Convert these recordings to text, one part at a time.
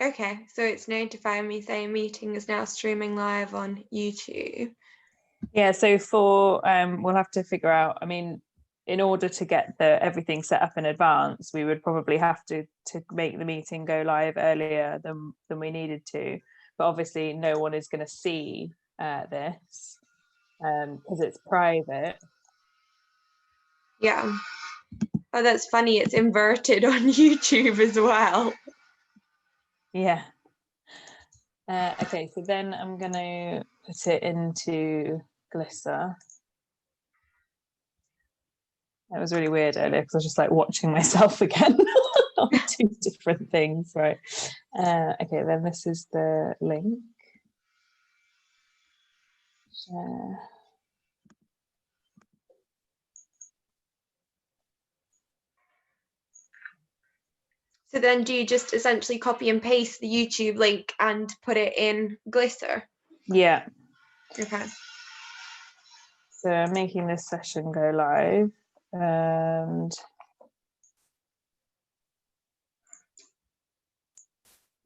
Okay, so it's notifying me saying meeting is now streaming live on YouTube. Yeah, so for we'll have to figure out, I mean, in order to get everything set up in advance, we would probably have to make the meeting go live earlier than we needed to. But obviously no one is going to see this because it's private. Yeah. Oh, that's funny. It's inverted on YouTube as well. Yeah. Okay, so then I'm going to put it into Glisser. That was really weird earlier because I was just like watching myself again on two different things, right? Okay, then this is the link. Share. So then do you just essentially copy and paste the YouTube link and put it in Glisser? Yeah. Okay. So I'm making this session go live, and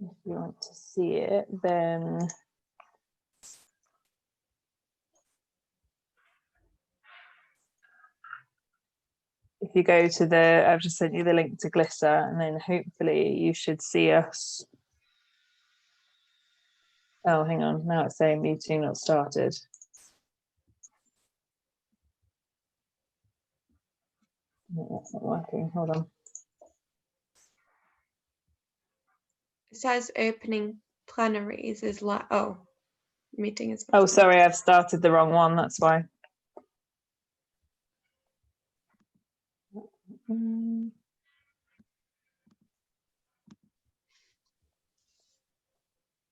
if you want to see it, then if you go to I've just sent you the link to Glisser, and then hopefully you should see us. Oh, hang on, now it's saying meeting not started. No, that's not working, hold on. It says opening plenaries is like, oh, meeting is. Oh, sorry, I've started the wrong one, that's why.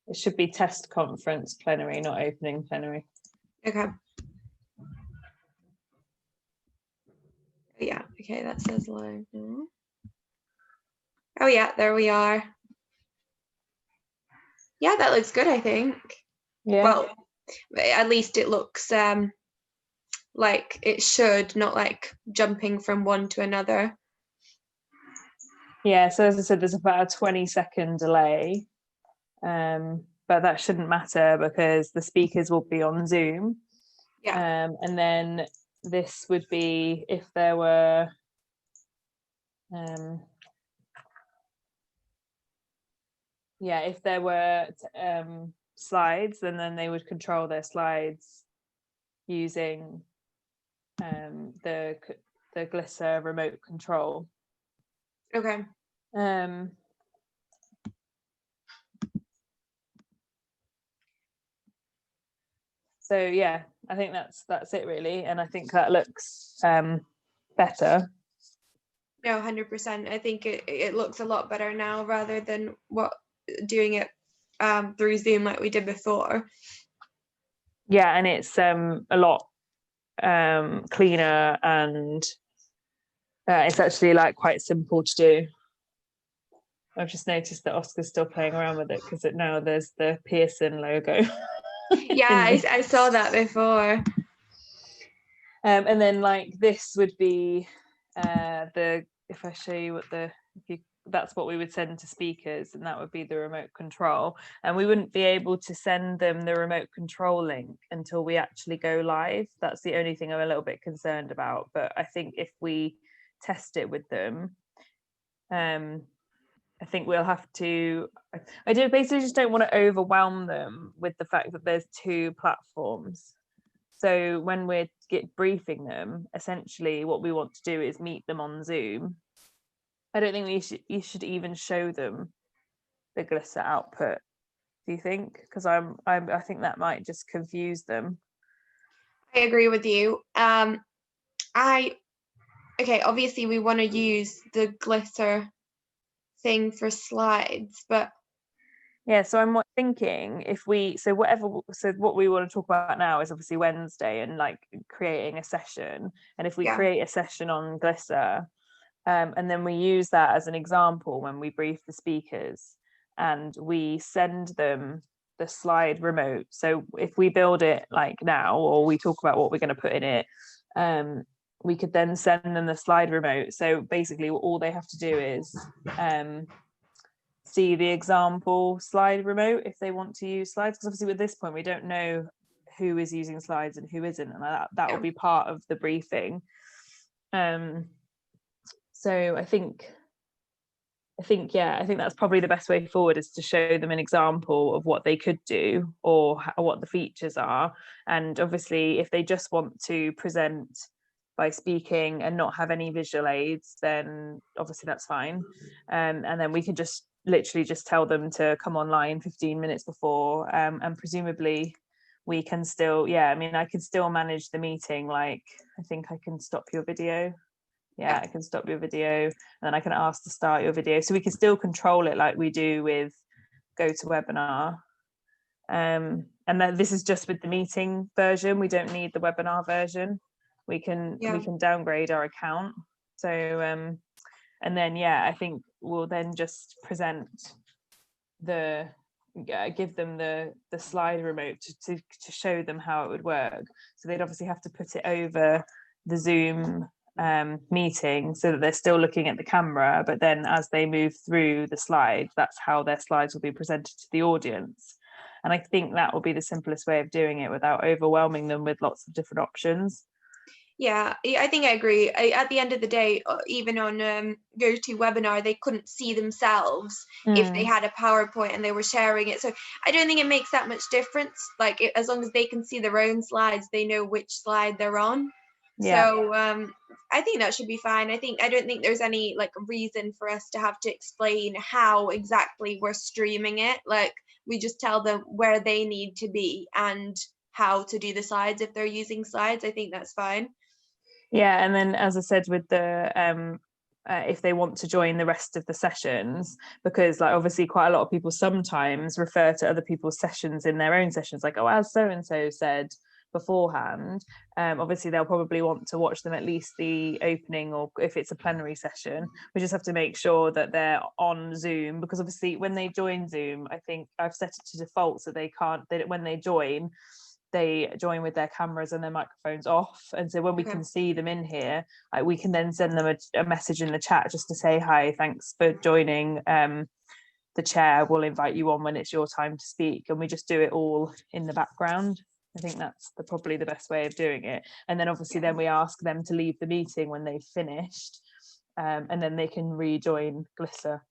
It should be test conference plenary, not opening plenary. Okay. Yeah, okay, that says live now. Oh yeah, there we are. Yeah, that looks good, I think. Yeah. Well, at least it looks like it should, not like jumping from one to another. Yeah, so as I said, there's about a 20-second delay, but that shouldn't matter because the speakers will be on Zoom. Yeah. And then this would be if there were if there were slides, and then they would control their slides using the Glisser remote control. Okay. So yeah, I think that's it really, and I think that looks better. No, 100%. I think it looks a lot better now rather than doing it through Zoom like we did before. Yeah, and it's a lot cleaner, and it's actually like quite simple to do. I've just noticed that Oscar's still playing around with it because now there's the Pearson logo. Yeah, I saw that before. And then like this would be if I show you that's what we would send to speakers, and that would be the remote control, and we wouldn't be able to send them the remote control link until we actually go live. That's the only thing I'm a little bit concerned about, but I think if we test it with them, I think we'll have to, I basically just don't want to overwhelm them with the fact that there's two platforms. So when we're briefing them, essentially what we want to do is meet them on Zoom. I don't think you should even show them the Glisser output. Do you think? Because I think that might just confuse them. I agree with you. Okay, obviously we want to use the Glisser thing for slides, but yeah, so I'm thinking what we want to talk about now is obviously Wednesday and like creating a session, and if we create a session on Glisser, and then we use that as an example when we brief the speakers, and we send them the slide remote. So if we build it like now, or we talk about what we're going to put in it, we could then send them the slide remote. So basically all they have to do is see the example slide remote if they want to use slides, because obviously at this point we don't know who is using slides and who isn't, and that will be part of the briefing. So I think that's probably the best way forward, is to show them an example of what they could do or what the features are. And obviously if they just want to present by speaking and not have any visual aids, then obviously that's fine. And then we can just literally just tell them to come online 15 minutes before, and presumably we can still, I can still manage the meeting. Like, I think I can stop your video. I can stop your video, and then I can ask to start your video. So we can still control it like we do with GoToWebinar. And then this is just with the meeting version. We don't need the webinar version. We can downgrade our account. So and then I think we'll then just present give them the slide remote to show them how it would work. So they'd obviously have to put it over the Zoom meeting so that they're still looking at the camera, but then as they move through the slides, that's how their slides will be presented to the audience. And I think that will be the simplest way of doing it without overwhelming them with lots of different options. Yeah, I think I agree. At the end of the day, even on GoToWebinar, they couldn't see themselves if they had a PowerPoint and they were sharing it. So I don't think it makes that much difference. Like, as long as they can see their own slides, they know which slide they're on. So I think that should be fine. I don't think there's any like reason for us to have to explain how exactly we're streaming it. Like, we just tell them where they need to be and how to do the slides if they're using slides. I think that's fine. And then, as I said, with the if they want to join the rest of the sessions, because like obviously quite a lot of people sometimes refer to other people's sessions in their own sessions, like, oh, as so and so said beforehand. Obviously they'll probably want to watch them at least the opening, or if it's a plenary session, we just have to make sure that they're on Zoom, because obviously when they join Zoom, I think I've set it to default so when they join, they join with their cameras and their microphones off. And so when we can see them in here, we can then send them a message in the chat just to say, hi, thanks for joining. The chair will invite you on when it's your time to speak. And we just do it all in the background. I think that's probably the best way of doing it. And then obviously then we ask them to leave the meeting when they've finished, and then they can rejoin Glisser.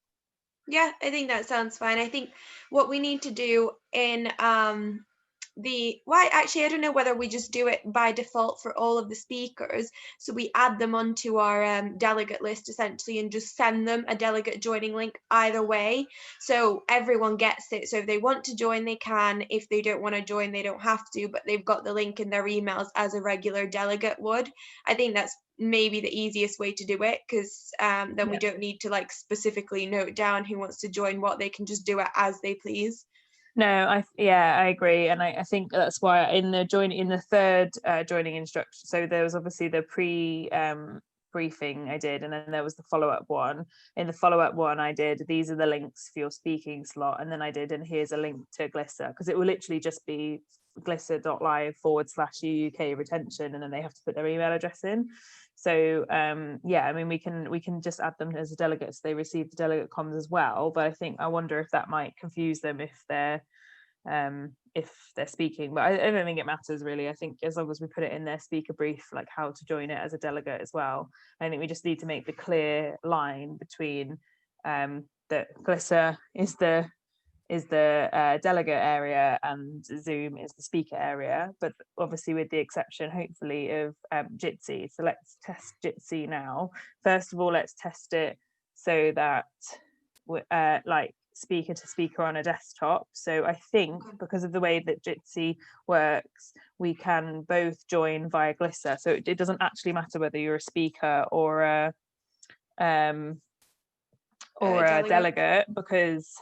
Yeah, I think that sounds fine. I think what we need to do in actually I don't know whether we just do it by default for all of the speakers, so we add them onto our delegate list essentially and just send them a delegate joining link either way, so everyone gets it. So if they want to join, they can. If they don't want to join, they don't have to, but they've got the link in their emails as a regular delegate would. I think that's maybe the easiest way to do it, because then we don't need to like specifically note down who wants to join what. They can just do it as they please. No, I agree, and I think that's why in the third joining instruction, so there was obviously the briefing I did, and then there was the follow-up one. In the follow-up one I did, these are the links for your speaking slot, and then I did, and here's a link to Glisser, because it will literally just be glisser.live/UUK retention, and then they have to put their email address in. So I mean, we can just add them as a delegate so they receive the delegate comms as well. But I wonder if that might confuse them if they're speaking. But I don't think it matters really. I think as long as we put it in their speaker brief, like how to join it as a delegate as well. I think we just need to make the clear line between that Glisser is the delegate area and Zoom is the speaker area, but obviously with the exception hopefully of Jitsi. So let's test Jitsi now. First of all, let's test it so that like speaker to speaker on a desktop. So I think because of the way that Jitsi works, we can both join via Glisser, so it doesn't actually matter whether you're a speaker or a delegate, because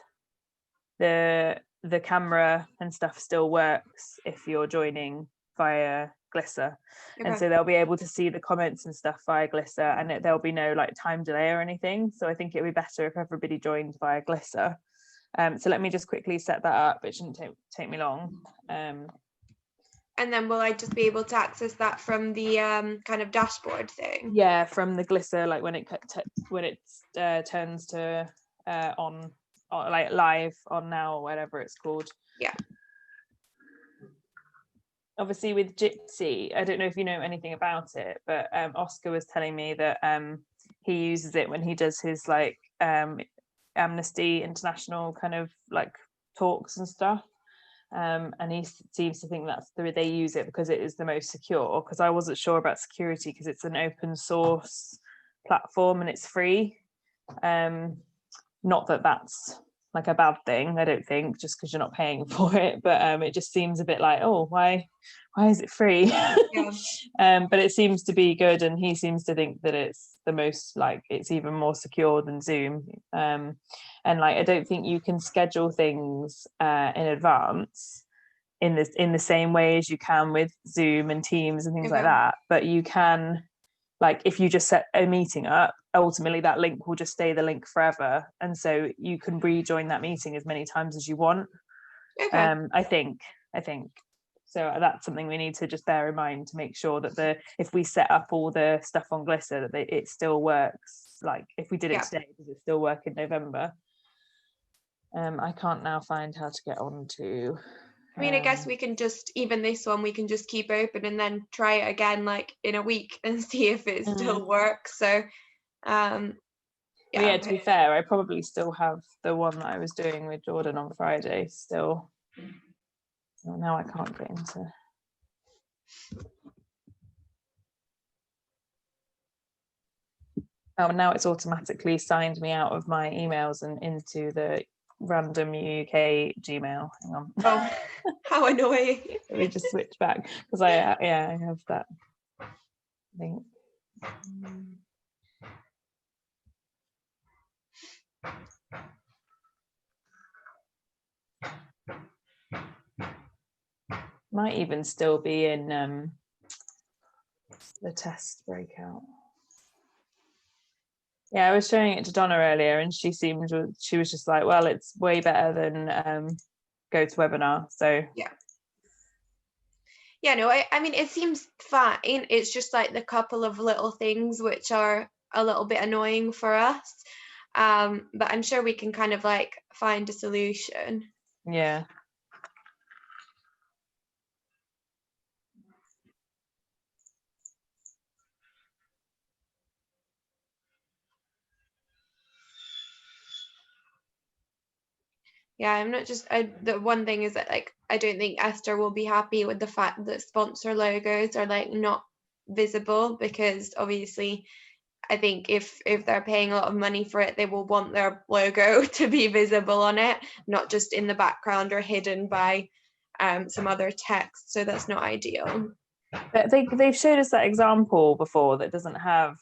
the camera and stuff still works if you're joining via Glisser. And so they'll be able to see the comments and stuff via Glisser, and there'll be no like time delay or anything. So I think it would be better if everybody joined via Glisser. So let me just quickly set that up. It shouldn't take me long. And then will I just be able to access that from the kind of dashboard thing? Yeah, from the Glisser, like when it turns to on like live on now or whatever it's called. Yeah. Obviously with Jitsi, I don't know if you know anything about it, but Oscar was telling me that he uses it when he does his like Amnesty International kind of like talks and stuff. And he seems to think that's the way they use it because it is the most secure. Because I wasn't sure about security because it's an open source platform and it's free. Not that that's like a bad thing, I don't think, just because you're not paying for it, but it just seems a bit like, oh, why is it free? Yeah. But it seems to be good, and he seems to think that it's the most, like, it's even more secure than Zoom. And like, I don't think you can schedule things in advance in the same way as you can with Zoom and Teams and things like that, but you can, like, if you just set a meeting up, ultimately that link will just stay the link forever, and so you can rejoin that meeting as many times as you want. I think so. That's something we need to just bear in mind to make sure that if we set up all the stuff on Glisser, that it still works. Like if we did it today, does it still work in November? I can't now find how to get on to. I mean, I guess we can just, even this one, we can just keep open and then try it again like in a week and see if it still works. So to be fair, I probably still have the one that I was doing with Jordan on Friday still. Well, now I can't get into. Oh, now it's automatically signed me out of my emails and into the random UK Gmail. Hang on. Oh, how annoying. Let me just switch back because I have that link. Might even still be in the test breakout. Yeah, I was showing it to Donna earlier and she was just like, well, it's way better than GoToWebinar. So yeah, no, I mean, it seems fine. It's just like the couple of little things which are a little bit annoying for us. But I'm sure we can kind of like find a solution. Yeah. Yeah, I'm not just, the one thing is that like, I don't think Esther will be happy with the fact that sponsor logos are like not visible, because obviously I think if they're paying a lot of money for it, they will want their logo to be visible on it, not just in the background or hidden by some other text. So that's not ideal. But they've showed us that example before that doesn't have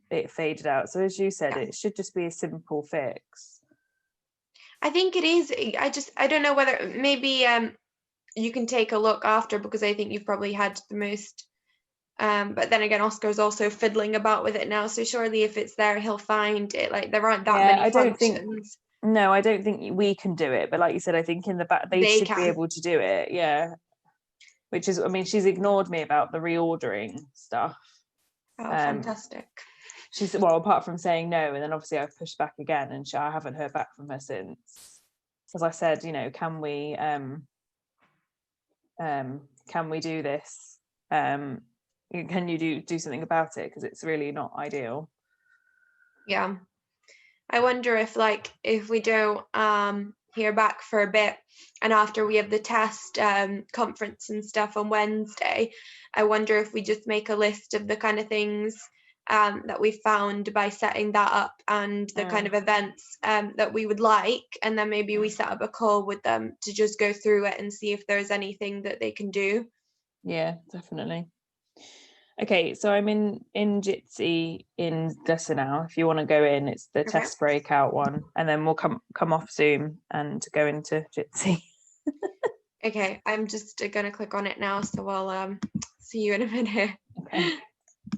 it faded out. So as you said, it should just be a simple fix. I think it is. I don't know whether maybe you can take a look after, because I think you've probably had the most. But then again, Oscar's also fiddling about with it now, so surely if it's there, he'll find it. Like there aren't that many functions. I don't think we can do it, but like you said, I think in the back they should be able to do it. Yeah, which is, I mean, she's ignored me about the reordering stuff. Oh, fantastic. She's, well, apart from saying no, and then obviously I've pushed back again, and I haven't heard back from her since. Because I said, you know, can we do this? Can you do something about it, because it's really not ideal. Yeah, I wonder if we don't hear back for a bit, and after we have the test conference and stuff on Wednesday, I wonder if we just make a list of the kind of things that we found by setting that up, and the kind of events that we would like, and then maybe we set up a call with them to just go through it and see if there's anything that they can do. Yeah, definitely. Okay, so I'm in Jitsi in Glisser now. If you want to go in, it's the test breakout one, and then we'll come off Zoom and go into Jitsi. Okay, I'm just gonna click on it now, so I'll see you in a minute. Okay.